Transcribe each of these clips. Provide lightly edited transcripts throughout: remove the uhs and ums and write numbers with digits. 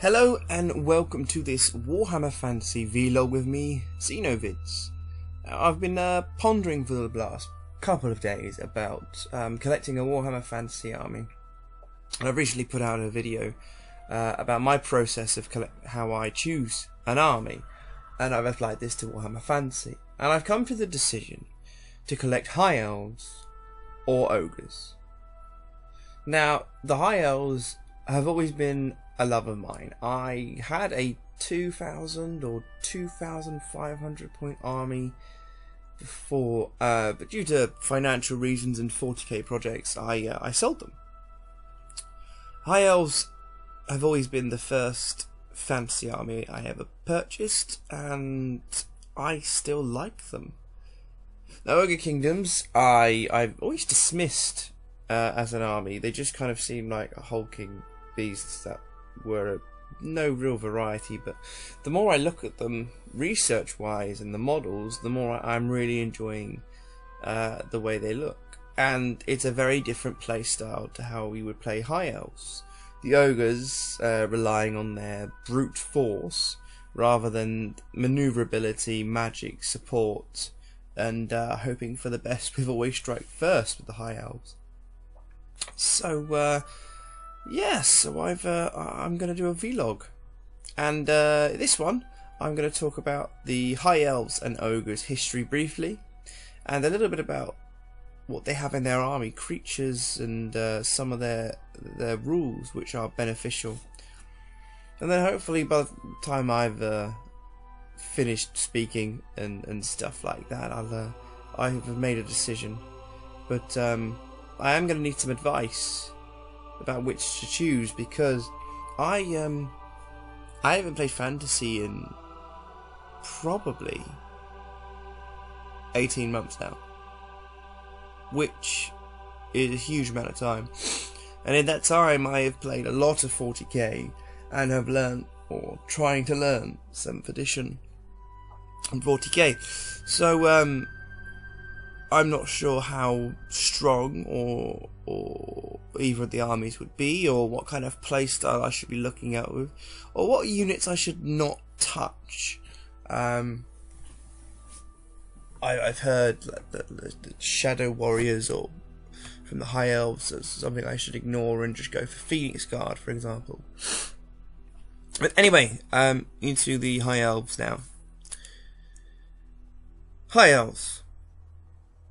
Hello and welcome to this Warhammer Fantasy vlog with me, Xenovids. I've been pondering for the last couple of days about collecting a Warhammer Fantasy army. And I've recently put out a video about my process of how I choose an army, and I've applied this to Warhammer Fantasy. And I've come to the decision to collect High Elves or Ogres. Now, the High Elves have always been a love of mine. I had a 2,000 or 2,500 point army before, but due to financial reasons and 40k projects, I sold them. High Elves have always been the first fantasy army I ever purchased, and I still like them. Now, Ogre Kingdoms, I've always dismissed as an army. They just kind of seem like hulking beasts that were no real variety, but the more I look at them research wise and the models, the more I'm really enjoying the way they look. And it's a very different play style to how we would play High Elves. The Ogres relying on their brute force rather than maneuverability, magic, support, and hoping for the best with always strike first with the High Elves. So I'm going to do a vlog, and this one I'm going to talk about the High Elves and Ogres history briefly, and a little bit about what they have in their army, creatures, and some of their rules which are beneficial. And then hopefully by the time I've finished speaking and stuff like that, I have made a decision. But I am going to need some advice about which to choose, because I haven't played fantasy in probably 18 months now, which is a huge amount of time. And in that time I have played a lot of 40k and have learned, or trying to learn, 7th edition and 40k. So I'm not sure how strong or either of the armies would be, or what kind of playstyle I should be looking at with, or what units I should not touch. I've heard that the Shadow Warriors or from the High Elves is something I should ignore and just go for Phoenix Guard, for example. But anyway, into the High Elves now. High Elves.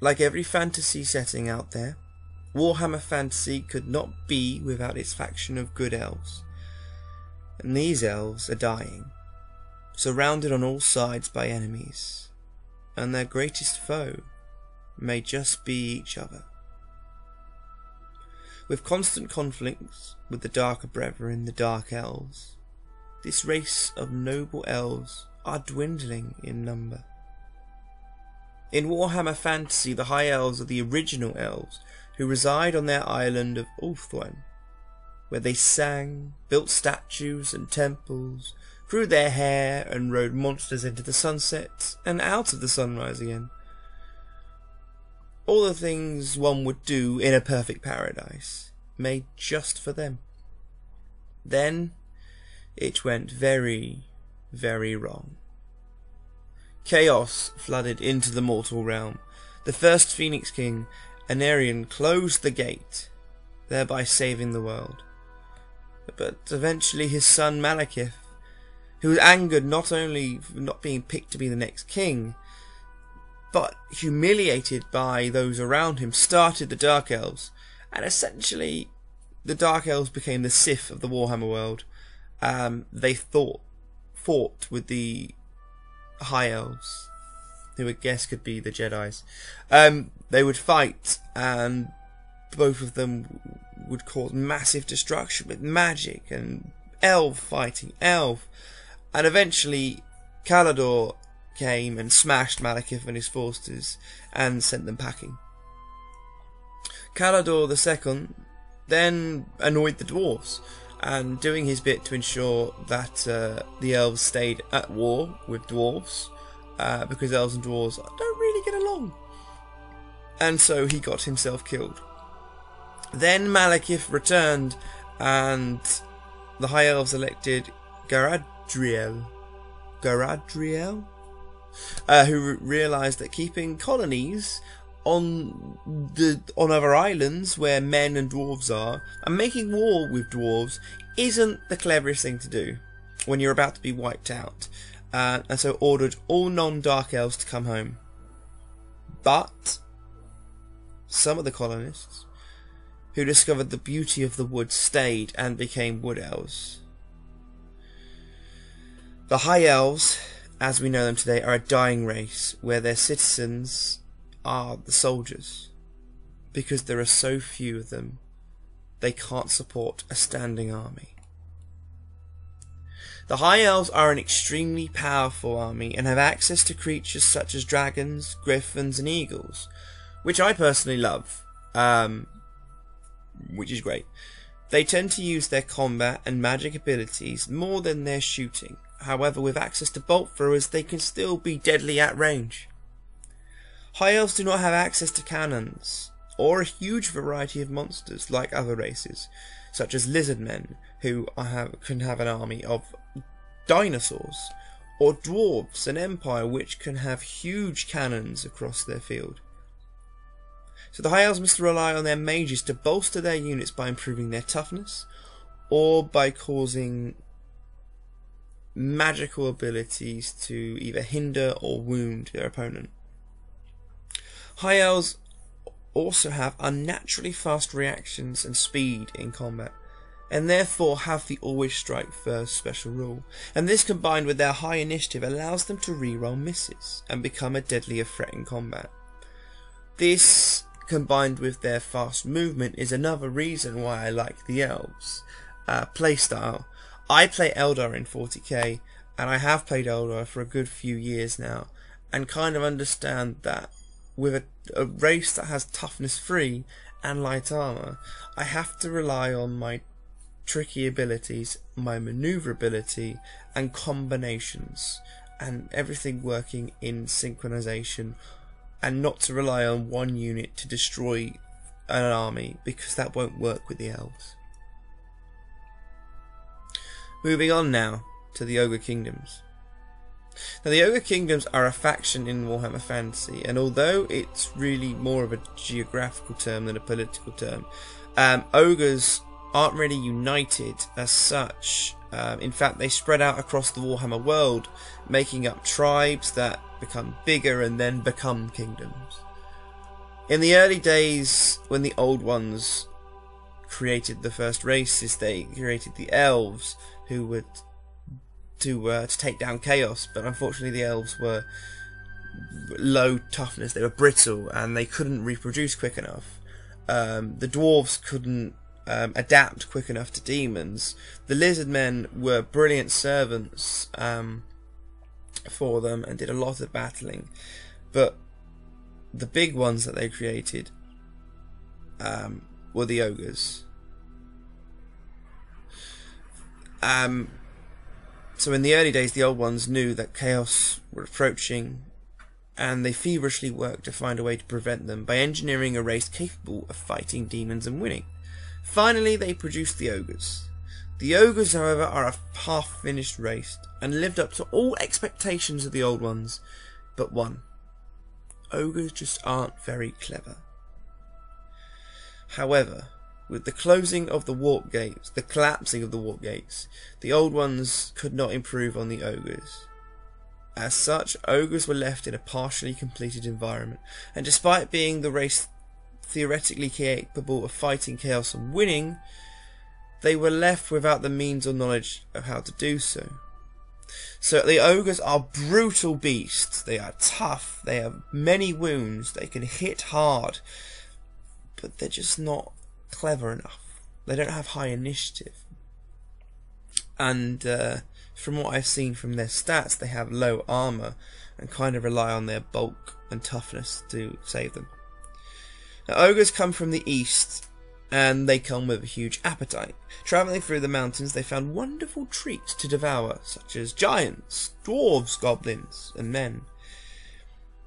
Like every fantasy setting out there, Warhammer Fantasy could not be without its faction of good elves. And these elves are dying, surrounded on all sides by enemies, and their greatest foe may just be each other. With constant conflicts with the darker brethren, the Dark Elves, this race of noble elves are dwindling in number. In Warhammer Fantasy, the High Elves are the original elves who reside on their island of Ulthuan, where they sang, built statues and temples, grew their hair and rode monsters into the sunset and out of the sunrise again. All the things one would do in a perfect paradise, made just for them. Then it went very, very wrong. Chaos flooded into the mortal realm. The first Phoenix King, Anarion, closed the gate, thereby saving the world. But eventually his son Malekith, who was angered not only for not being picked to be the next king, but humiliated by those around him, started the Dark Elves, and essentially the Dark Elves became the Sith of the Warhammer world. They fought with the High Elves, who I guess could be the Jedis. They would fight, and both of them would cause massive destruction with magic and elf fighting elf. And eventually Calador came and smashed Malekith and his forces and sent them packing. Calador II then annoyed the dwarves, and doing his bit to ensure that the elves stayed at war with dwarves, because elves and dwarves don't really get along. And so he got himself killed. Then Malekith returned, and the High Elves elected Garadriel, who realised that keeping colonies on other islands where men and dwarves are, and making war with dwarves, isn't the cleverest thing to do when you're about to be wiped out, and so ordered all non-dark elves to come home. But some of the colonists who discovered the beauty of the wood stayed and became wood elves. The High Elves, as we know them today, are a dying race where their citizens are the soldiers. Because there are so few of them, they can't support a standing army. The High Elves are an extremely powerful army and have access to creatures such as dragons, griffins and eagles, which I personally love, which is great. They tend to use their combat and magic abilities more than their shooting. However, with access to bolt throwers, they can still be deadly at range. High Elves do not have access to cannons, or a huge variety of monsters like other races, such as lizard men, who can have an army of dinosaurs, or dwarves, an empire which can have huge cannons across their field. So the High Elves must rely on their mages to bolster their units by improving their toughness, or by causing magical abilities to either hinder or wound their opponent. High Elves also have unnaturally fast reactions and speed in combat, and therefore have the always strike first special rule, and this combined with their high initiative allows them to reroll misses and become a deadlier threat in combat. This, combined with their fast movement, is another reason why I like the Elves playstyle. I play Eldar in 40k, and I have played Eldar for a good few years now, and kind of understand that with a race that has toughness 3 and light armour, I have to rely on my tricky abilities, my manoeuvrability and combinations, and everything working in synchronization, and not to rely on one unit to destroy an army, because that won't work with the Elves. Moving on now to the Ogre Kingdoms. Now, the Ogre Kingdoms are a faction in Warhammer Fantasy, and although it's really more of a geographical term than a political term, ogres aren't really united as such. In fact, they spread out across the Warhammer world, making up tribes that become bigger and then become kingdoms. In the early days, when the Old Ones created the first races, they created the Elves, who would to take down chaos, but unfortunately the Elves were low toughness, they were brittle, and they couldn't reproduce quick enough. The dwarves couldn't adapt quick enough to demons. The lizard men were brilliant servants for them and did a lot of battling, but the big ones that they created were the ogres. So in the early days, the Old Ones knew that chaos were approaching, and they feverishly worked to find a way to prevent them by engineering a race capable of fighting demons and winning. Finally, they produced the Ogres. The Ogres, however, are a half-finished race, and lived up to all expectations of the Old Ones, but one. Ogres just aren't very clever. However, with the closing of the warp gates, the collapsing of the warp gates, the Old Ones could not improve on the Ogres. As such, Ogres were left in a partially completed environment, and despite being the race theoretically capable of fighting chaos and winning, they were left without the means or knowledge of how to do so. So the Ogres are brutal beasts. They are tough, they have many wounds, they can hit hard, but they're just not clever enough. They don't have high initiative, and from what I've seen from their stats, they have low armour and kind of rely on their bulk and toughness to save them. Now, ogres come from the east, and they come with a huge appetite. Travelling through the mountains, they found wonderful treats to devour, such as giants, dwarves, goblins, and men.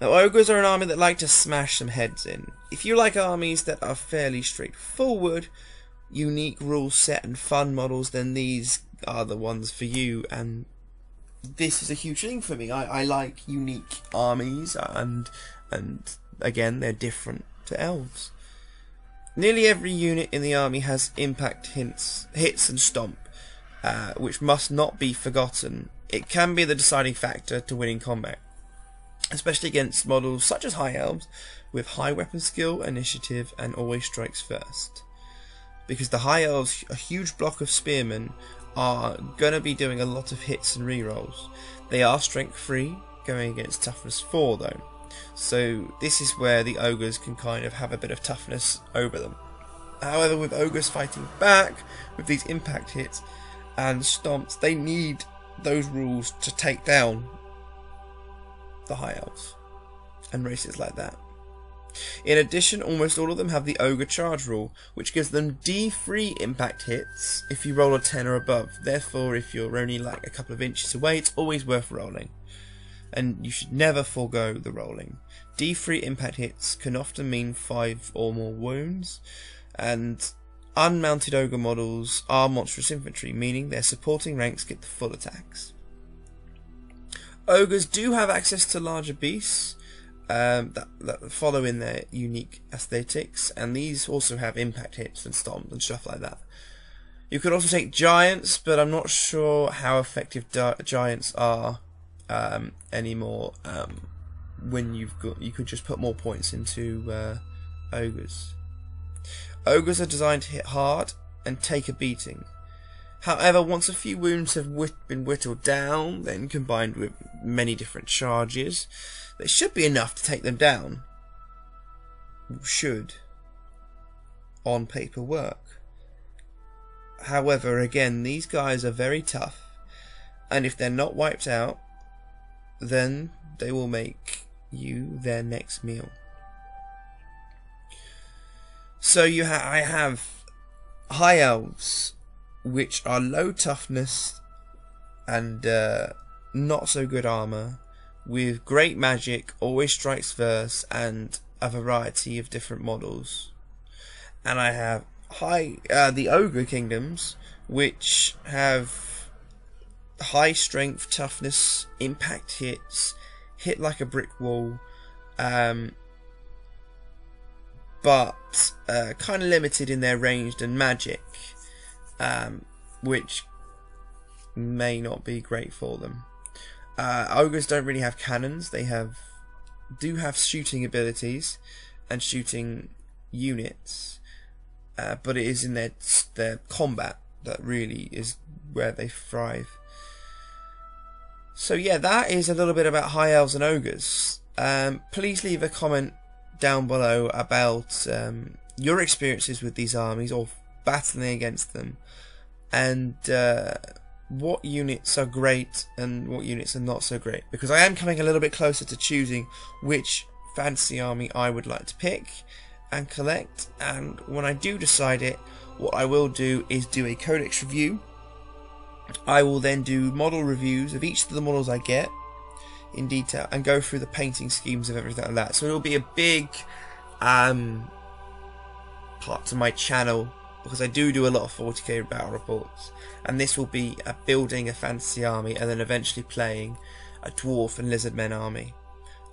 Now, ogres are an army that like to smash some heads in. If you like armies that are fairly straightforward, unique rule set and fun models, then these are the ones for you. And this is a huge thing for me. I like unique armies, and again, they're different to elves. Nearly every unit in the army has impact hits and stomp, which must not be forgotten. It can be the deciding factor to winning combat, especially against models such as high elves with high weapon skill, initiative, and always strikes first. Because the high elves, a huge block of spearmen, are going to be doing a lot of hits and rerolls. They are strength 3, going against toughness 4 though. So this is where the ogres can kind of have a bit of toughness over them. However, with ogres fighting back with these impact hits and stomps, they need those rules to take down the high elves and races like that. In addition, almost all of them have the ogre charge rule, which gives them D3 impact hits if you roll a 10 or above. Therefore, if you're only like a couple of inches away, it's always worth rolling, and you should never forego the rolling. D3 impact hits can often mean 5 or more wounds, and unmounted ogre models are monstrous infantry, meaning their supporting ranks get the full attacks. Ogres do have access to larger beasts that follow in their unique aesthetics, and these also have impact hits and stomp and stuff like that. You could also take giants, but I'm not sure how effective giants are anymore. When you could just put more points into ogres. Ogres are designed to hit hard and take a beating. However, once a few wounds have been whittled down, then combined with many different charges, there should be enough to take them down. Should. On paper work. However, again, these guys are very tough, and if they're not wiped out, then they will make you their next meal. So I have high elves, which are low toughness and not so good armor, with great magic, always strikes first, and a variety of different models. And I have the ogre kingdoms, which have high strength, toughness, impact hits, hit like a brick wall, but kind of limited in their ranged and magic, which may not be great for them. Ogres don't really have cannons. They do have shooting abilities and shooting units, but it is in their combat that really is where they thrive. So yeah, that is a little bit about high elves and ogres. Please leave a comment down below about your experiences with these armies or battling against them, and what units are great and what units are not so great, because I am coming a little bit closer to choosing which fantasy army I would like to pick and collect. And when I do decide it, what I will do is do a codex review. I will then do model reviews of each of the models I get in detail and go through the painting schemes of everything like that. So it'll be a big part to my channel, because I do a lot of 40k battle reports, and this will be building a fantasy army and then eventually playing a dwarf and lizardmen army,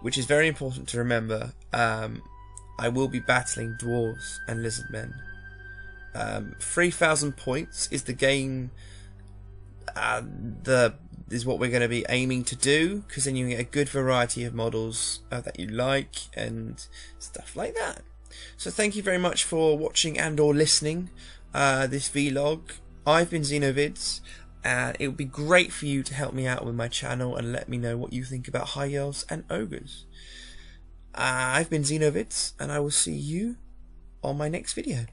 which is very important to remember. I will be battling dwarves and lizardmen. 3,000 points is the game. Is what we're going to be aiming to do, because then you can get a good variety of models that you like and stuff like that. So thank you very much for watching and or listening this vlog. I've been Xenovids, and it would be great for you to help me out with my channel and let me know what you think about high elves and ogres. I've been Xenovids, and I will see you on my next video.